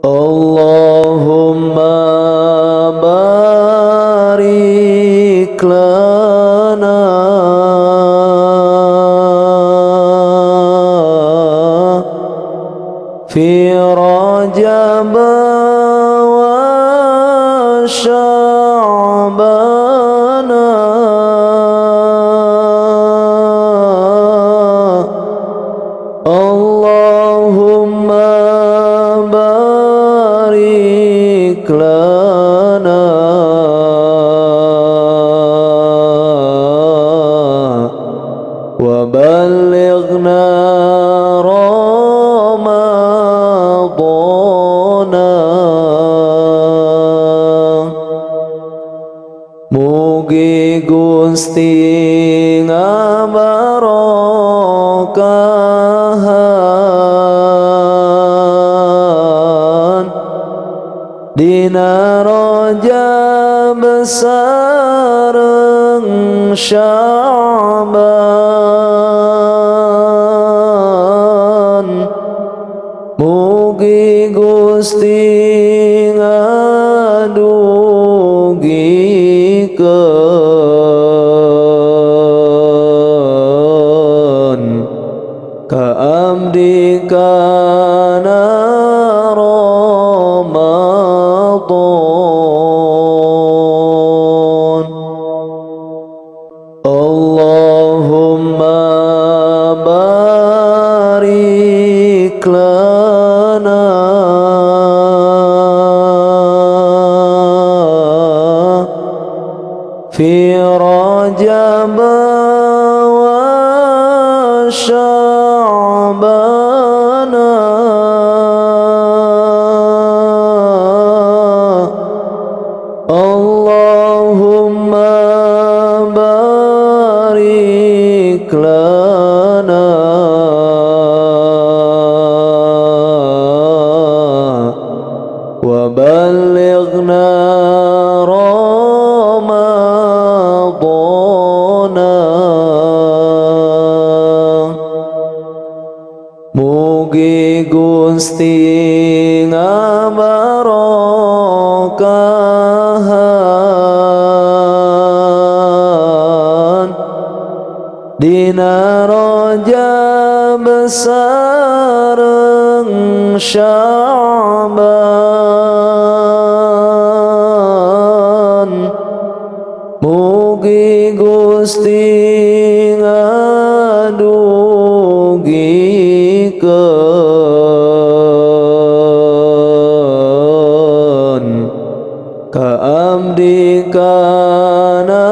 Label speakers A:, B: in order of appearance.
A: Allahumma barik lana fi Rajab wa Sya'ban Allahumma barik lana wa ballighna Ramadana. Mugi Gusti ngabarakahan dina Rajab sareng Sya'ban. Mugi Gusti ngadugikeun ka abdi kana Ramadan. Allahumma barik lana fi Rajab wa Sya'ban Allahumma barik lana wa ballighna Ramadana. Mugi Gusti ngabarakahan dina Rajab sareng Sya'ban. Mugi Gusti ngadugikeun ka abdi kana